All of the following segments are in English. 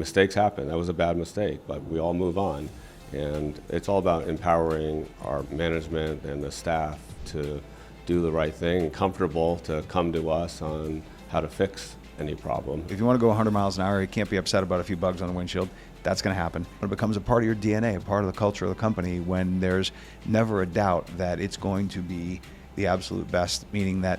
mistakes happen. That was a bad mistake, but we all move on. And it's all about empowering our management and the staff to do the right thing, comfortable to come to us on how to fix any problem. If you want to go 100 miles an hour, you can't be upset about a few bugs on the windshield. That's going to happen. It becomes a part of your DNA, a part of the culture of the company when there's never a doubt that it's going to be the absolute best, meaning that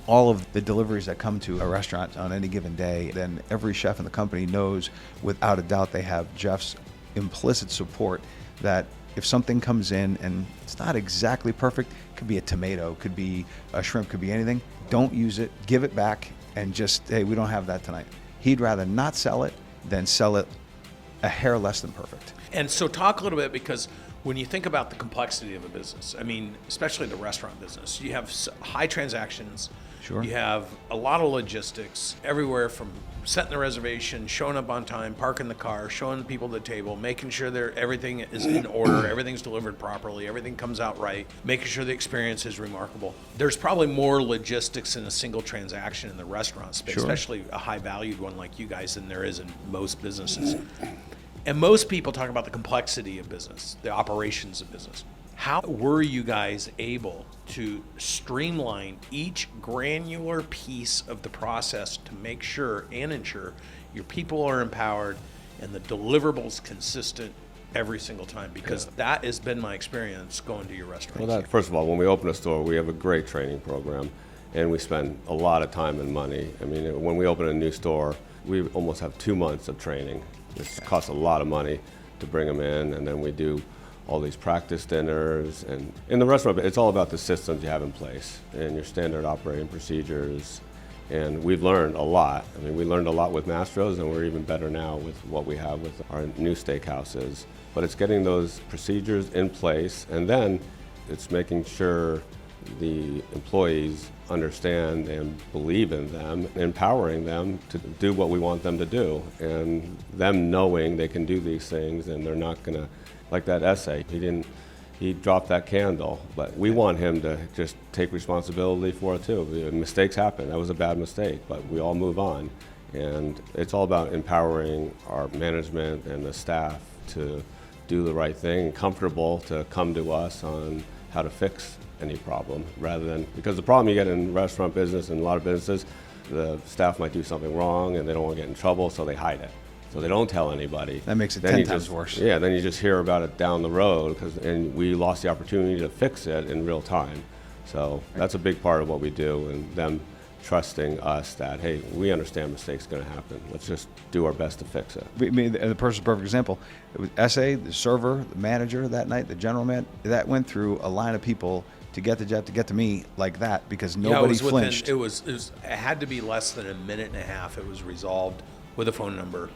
all of the deliveries that come to a restaurant on any given day, then every chef in the company knows without a doubt they have Jeff's implicit support that if something comes in and it's not exactly perfect, could be a tomato, could be a shrimp, could be anything, don't use it, give it back, and just, hey, we don't have that tonight. He'd rather not sell it than sell it a hair less than perfect. And so talk a little bit, because when you think about the complexity of a business, I mean, especially the restaurant business, you have high transactions. Sure. You have a lot of logistics everywhere, from setting the reservation, showing up on time, parking the car, showing the people the table, making sure everything is in order, everything's delivered properly, everything comes out right, making sure the experience is remarkable. There's probably more logistics in a single transaction in the restaurant space, Sure. especially a high valued one like you guys, than there is in most businesses. And most people talk about the complexity of business, the operations of business. How were you guys able to streamline each granular piece of the process to make sure and ensure your people are empowered and the deliverables consistent every single time? Because that has been my experience going to your restaurants. Well, first of all, when we open a store, we have a great training program, and we spend a lot of time and money. I mean, when we open a new store, we almost have 2 months of training. This costs a lot of money to bring them in, and then we do all these practice dinners. And in the restaurant, it's all about the systems you have in place and your standard operating procedures. And we've learned a lot. I mean, we learned a lot with Mastro's, and we're even better now with what we have with our new steakhouses. But it's getting those procedures in place, and then it's making sure the employees understand and believe in them, empowering them to do what we want them to do, and them knowing they can do these things and they're not gonna, like that essay, he dropped that candle, but we want him to just take responsibility for it too. Mistakes happen, that was a bad mistake, but we all move on. And it's all about empowering our management and the staff to do the right thing, comfortable to come to us on how to fix any problem, rather than, because the problem you get in restaurant business and a lot of businesses, the staff might do something wrong and they don't want to get in trouble, so they hide it. So they don't tell anybody. That makes it then 10 times worse. Yeah, then you just hear about it down the road, and we lost the opportunity to fix it in real time. So that's a big part of what we do, and them trusting us that, hey, we understand mistakes going to happen. Let's just do our best to fix it. I mean, the person's perfect example. It was SA, the server, the manager that night, the general man, that went through a line of people to get to Jeff, to get to me like that, because nobody flinched. It had to be less than a minute and a half. It was resolved with a phone number,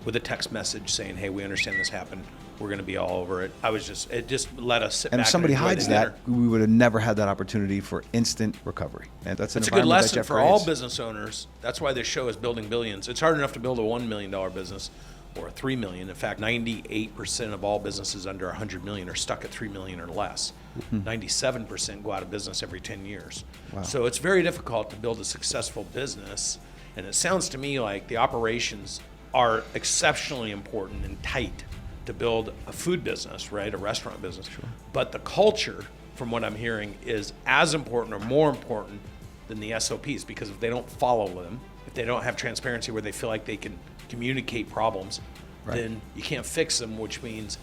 with a text message saying, hey, we understand this happened. We're going to be all over it. It just let us sit back. And if somebody and enjoy hides the dinner. that, we would have never had that opportunity for instant recovery. And that's It's a good lesson for all business owners. That's why this show is Building Billions. It's hard enough to build a $1 million business or a $3 million. In fact, 98% of all businesses under $100 million are stuck at $3 million or less. 97% go out of business every 10 years. Wow. So it's very difficult to build a successful business. And it sounds to me like the operations are exceptionally important and tight to build a food business, right? A restaurant business. Sure. But the culture, from what I'm hearing, is as important or more important than the SOPs, because if they don't follow them, if they don't have transparency where they feel like they can communicate problems, then you can't fix them, which means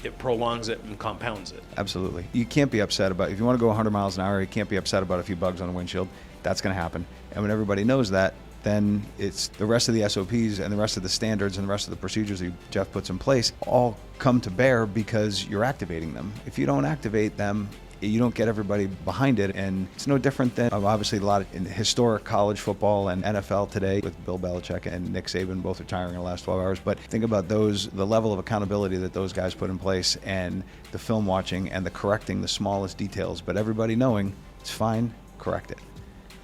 it prolongs it and compounds it. Absolutely. You can't be upset about, if you want to go 100 miles an hour, you can't be upset about a few bugs on the windshield. That's going to happen. And when everybody knows that, then it's the rest of the SOPs and the rest of the standards and the rest of the procedures that Jeff puts in place all come to bear because you're activating them. If you don't activate them, you don't get everybody behind it. And it's no different than obviously a lot in historic college football and NFL today with Bill Belichick and Nick Saban both retiring in the last 12 hours. But think about the level of accountability that those guys put in place, and the film watching and the correcting the smallest details, but everybody knowing it's fine, correct it.